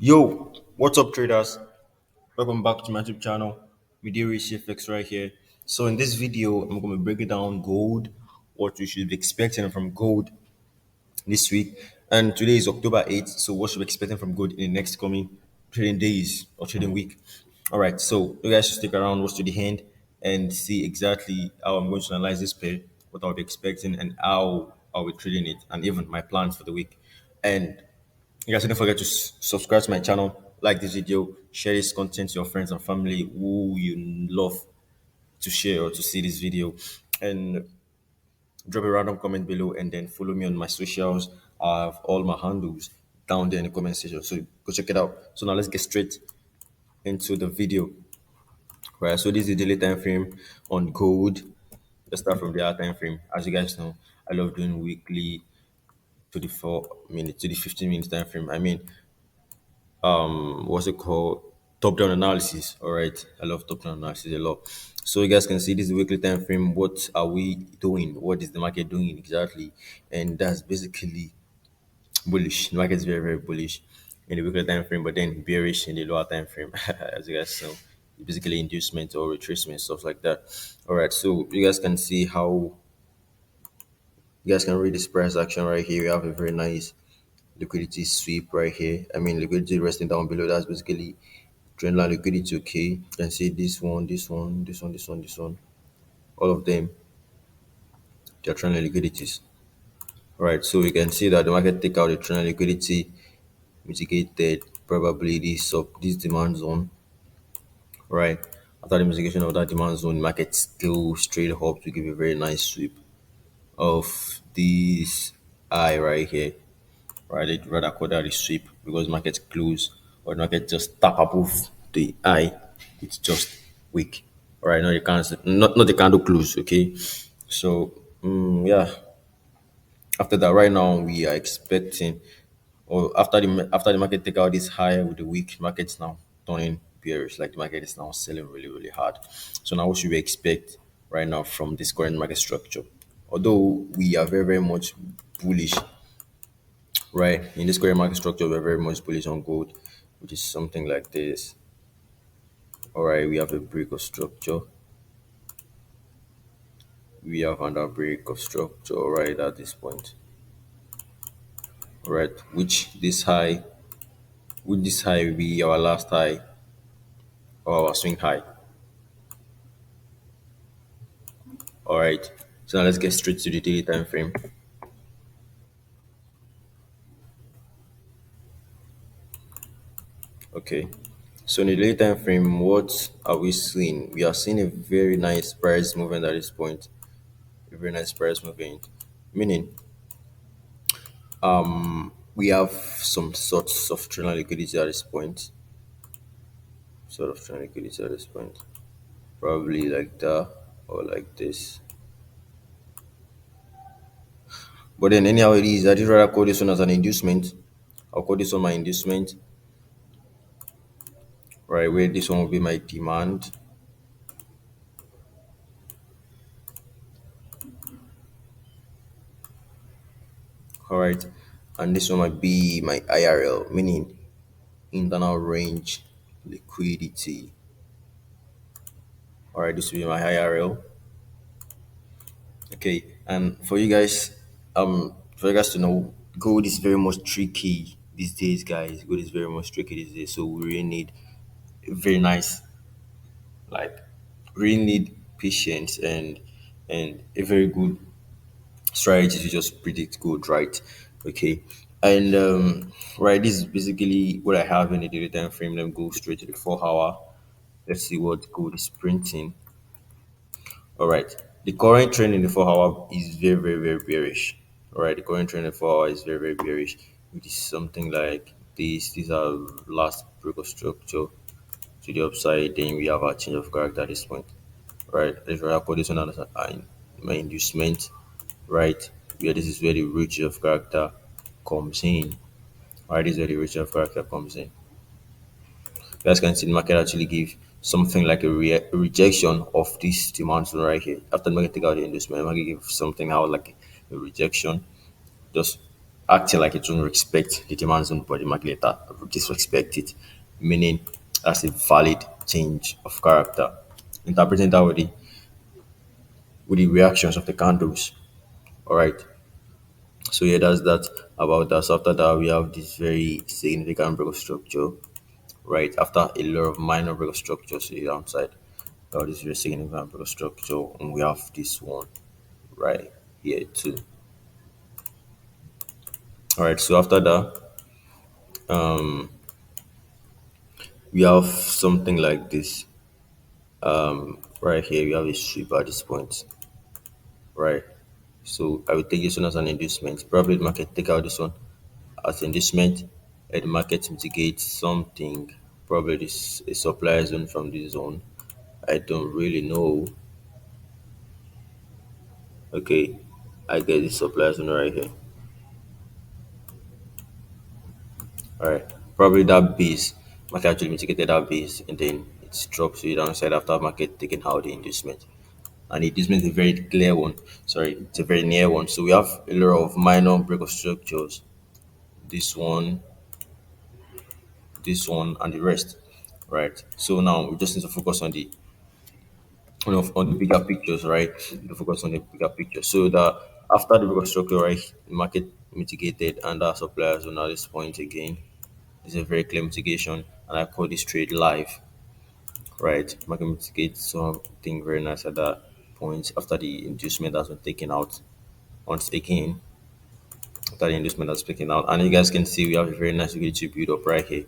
Yo, what's up, traders? Welcome back to my YouTube channel, Midiri CFX right here. So, in this video, I'm going to break it down gold, what you should be expecting from gold this week. And today is October 8th, so what should we be expecting from gold in the next coming trading days or trading week? All right, so you guys should stick around, watch to the end, and see exactly how I'm going to analyze this pair, what I'll be expecting, and how I'll be trading it, and even my plans for the week. And you guys don't forget to subscribe to my channel, like this video, share this content to your friends and family who you love to share or to see this video, and drop a random comment below, and then follow me on my socials. I have all my handles down there in the comment section, so go check it out. So now let's get straight into the video. Right, so this is the daily time frame on gold. Let's start from the hour time frame. As you guys know, I love doing weekly to the 4 minutes to the 15 minutes time frame. I mean, what's it called, top down analysis. All right, I love top down analysis a lot. So you guys can see this is the weekly time frame. What are we doing? What is the market doing exactly? And that's basically bullish. The market is very, very bullish in the weekly time frame, but then bearish in the lower time frame. As you guys know, basically inducement or retracement, stuff like that. All right, so you guys can see how you guys can read this price action right here. We have a very nice liquidity sweep right here. I mean, liquidity resting down below. That's basically trendline liquidity. Okay, you can see this one, this one, this one, this one, this one. All of them, they're trendline liquidities. All right, so we can see that the market take out the trendline liquidity, mitigated probably this demand zone. Right, after the mitigation of that demand zone, market still straight up to give a very nice sweep of this eye right here. Right, I'd rather call that a sweep because market close or market just tap above the eye. It's just weak. All right, now you can't not the candle close. Okay, so yeah. After that, right now we are expecting, or after the market take out this high with the weak, market's now turning bearish. Like the market is now selling really really hard. So now what should we expect right now from this current market structure? Although we are very very much bullish. Right. In this current market structure, we're very much bullish on gold, which is something like this. All right, we have a break of structure. We have another break of structure right at this point. All right, which this high will be our last high or our swing high. All right, so now let's get straight to the daily time frame. Okay, so in the daily time frame, what are we seeing? We are seeing a very nice price movement at this point. A very nice price movement, meaning we have some sorts of trailing liquidity at this point. Sort of trailing liquidity at this point. Probably like that or like this. But then anyhow it is, I just rather call this one as an inducement. I'll call this one my inducement. Right, where this one will be my demand. Alright. And this one might be my IRL, meaning internal range liquidity. Alright, this will be my IRL. Okay, and for you guys to know, gold is very much tricky these days, guys. Gold is very much tricky these days, so we really need a very nice, like, really need patience and a very good strategy to just predict gold, right? Okay, and right, this is basically what I have in the daily time frame. Let me go straight to the 4 hour. Let's see what gold is printing. All right. The current trend in the 4 hour is very, very, very bearish. All right. The current trend in the 4 hour is very, very bearish, which is something like this. These are last break of structure to the upside. Then we have a change of character at this point. Right. Let's rather call this one as my inducement. Right. Where this is where the reach of character comes in. Right. This is where the reach of character comes in. You guys can see the market actually give something like a rejection of this demand zone right here. After the market take out the inducement, the market give something out like a rejection, just acting like it won't respect the demand zone, but the market later disrespect it, meaning that's a valid change of character. Interpreting that with the reactions of the candles. All right. So yeah, that's that about that. So after that, we have this very significant break of structure, right? After a lot of minor break of structures to the downside, we have this very significant break of structure, and we have this one right here too. All right. So after that, we have something like this. Right here, we have a sweep at this point, right? So I will take this one as an inducement. Probably the market take out this one as inducement, and the market mitigate something. Probably this a supply zone from this zone. I don't really know. Okay, I get this supply zone right here. All right, probably that base. Market actually mitigated that base, and then it drops to the downside after market taking out the inducement. And the inducement is a very clear one. Sorry, it's a very near one. So we have a lot of minor break of structures. This one, and the rest. Right. So now we just need to focus on the bigger pictures, right? To focus on the bigger picture. So that after the bigger structure, right, the market mitigated under suppliers on at this point again. This is a very clear mitigation, and I call this trade live, right? Market mitigate something very nice at that point after the inducement has been taken out. Once again, after the inducement has been taken out, and you guys can see we have a very nice liquidity build up right here,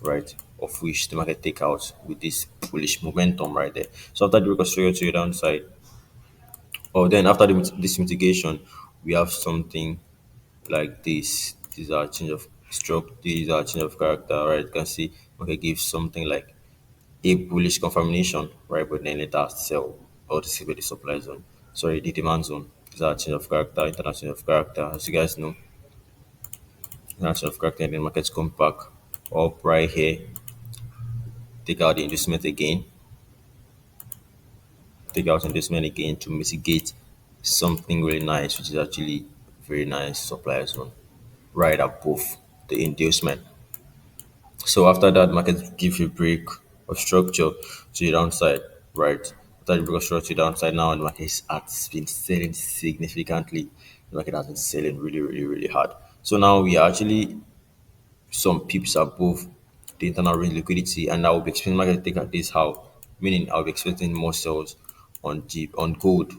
right? Of which the market take out with this bullish momentum right there. So after the reconstruction to the downside, or then after this mitigation, we have something like this. These are change of stroke. These are change of character, right? You can see okay, give something like a bullish confirmation, right? But then later sell or this is where the supply zone. Sorry, the demand zone. These are change of character, international change of character. As you guys know, international change of character, and then markets come back up right here. Take out the inducement again. Take out inducement again to mitigate something really nice, which is actually very nice supply zone right above the inducement. So after that, market gives you a break of structure to the downside, right? After the break of structure to the downside, now the market has been selling significantly. The market has been selling really, really, really hard. So now we are actually some pips above the internal range liquidity, and I will be expecting market to take at this how, meaning I'll be expecting more sales on on gold,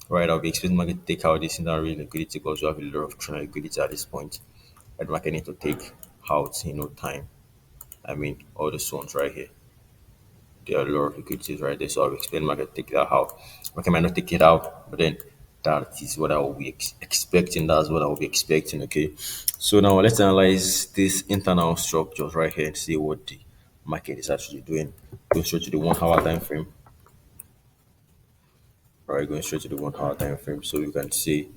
right? I'll be expecting market to take out this internal range liquidity because we have a lot of trend liquidity at this point. And the market need to take out in no time. I mean, all the ones right here. There are a lot of liquidities right there, so I'll explain market take that out. Market might not take it out, but then that is what I will be expecting. That's what I will be expecting. Okay, so now let's analyze these internal structures right here and see what the market is actually doing. Go straight to the 1 hour time frame. All right, going straight to the 1 hour time frame, so you can see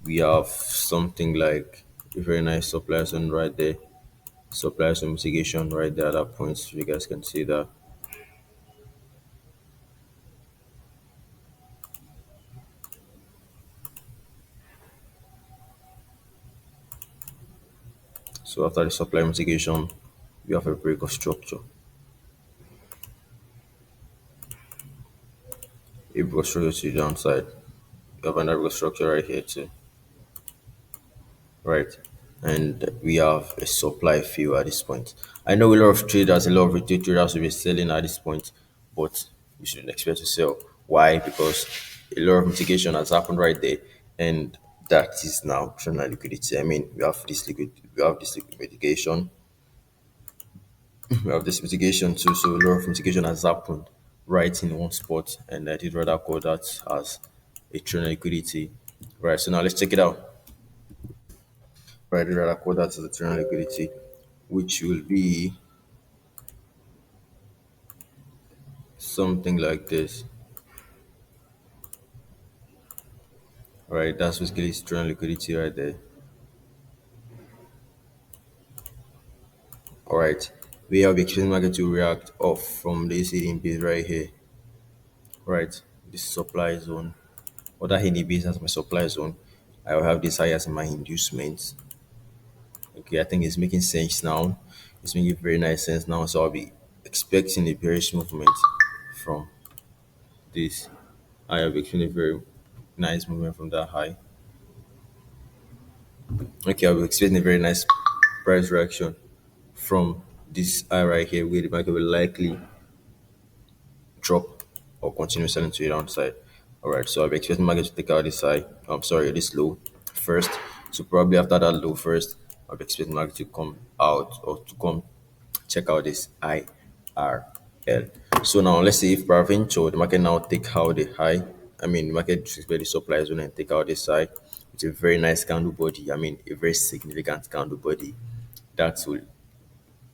we have something like a very nice supply zone right there. Supply zone mitigation right there at that point. So you guys can see that. So after the supply mitigation, we have a break of structure. A break of structure to the downside. We have another break of structure right here too. Right. And we have a supply fill at this point. I know a lot of traders, a lot of retail traders will be selling at this point, but you shouldn't expect to sell. Why? Because a lot of mitigation has happened right there, and that is now showing liquidity. I mean, we have this liquid mitigation, we have this mitigation too. So a lot of mitigation has happened right in one spot, and I did rather call that as a trend liquidity. Right. So now let's check it out. Right, I did rather call that as a trend liquidity, which will be something like this. Right, that's basically trend liquidity right there. All right, we have exchange market to react off from this hidden base right here. Right, this supply zone. Other hidden base as my supply zone. I will have this high as my inducement. Okay, I think it's making sense now. It's making very nice sense now. So I'll be expecting a bearish movement from this. I have expecting a very nice movement from that high. Okay, I'll be expecting a very nice price reaction from this high right here, where the market will likely drop or continue selling to the downside. All right, so I'll be expecting market to take out this high. I'm sorry, this low first. So probably after that low first, I'll be expecting market to come out or to come check out this IRL. So now let's see if provincial the market now take out the high. I mean, the market expect the supply zone and take out this high. It's a very nice candle body. I mean, a very significant candle body. That will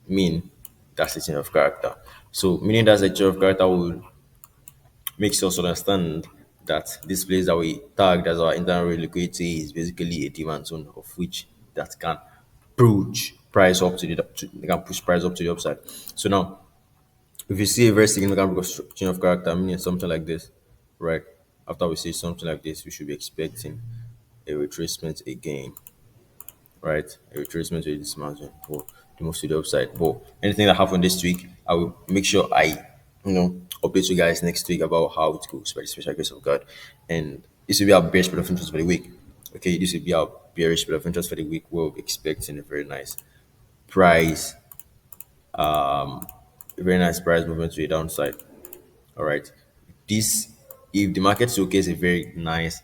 mean that's a change of character. So meaning that's a change of character will makes us understand that this place that we tagged as our internal liquidity is basically a demand zone of which that can push price up to they can push price up to the upside. So now, if you see a very significant change of character, meaning something like this, right? After we see something like this, we should be expecting a retracement again, right? A retracement to this mountain or the move to the upside. But anything that happened this week, I will make sure update you guys next week about how it goes by the special grace of God. And this will be our bearish pair of interest for the week. Okay, this will be our bearish pair of interest for the week. We're expecting a price, a very nice price movement to the downside. All right. This, if the market showcase a very nice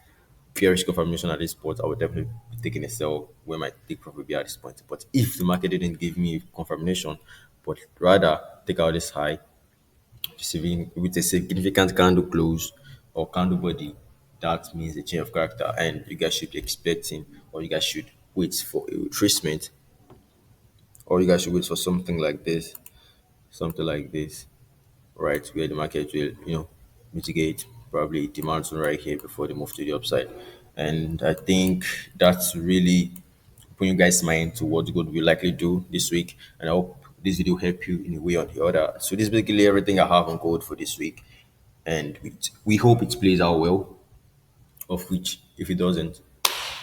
bearish confirmation at this point, I would definitely be taking a sell where my take profit will be at this point. But if the market didn't give me confirmation, but rather take out this high, receiving with a significant candle close or candle body, that means a change of character, and you guys should be expecting, or you guys should wait for a retracement, or you guys should wait for something like this, right, where the market will, mitigate probably demand zone right here before they move to the upside. And I think that's really putting you guys mind to what good we likely do this week. And I hope this video help you in a way or the other. So this is basically everything I have on gold for this week. And we hope it plays out well, of which if it doesn't,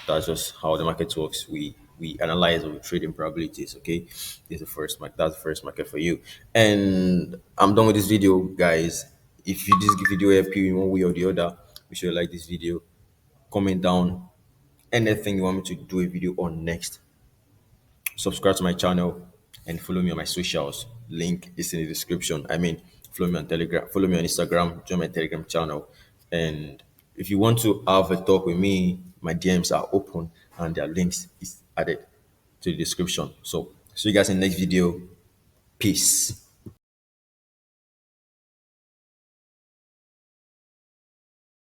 that's just how the market works. We analyze or we trade in probabilities. Okay, this is the first market. That's the first market for you. And I'm done with this video, guys. If you this video help you in one way or the other, be sure to like this video, comment down anything you want me to do a video on next. Subscribe to my channel and follow me on my socials. Link is in the description. I mean, follow me on Telegram, follow me on Instagram, join my Telegram channel. And if you want to have a talk with me, my DMs are open and their links is added to the description. So see you guys in the next video. Peace.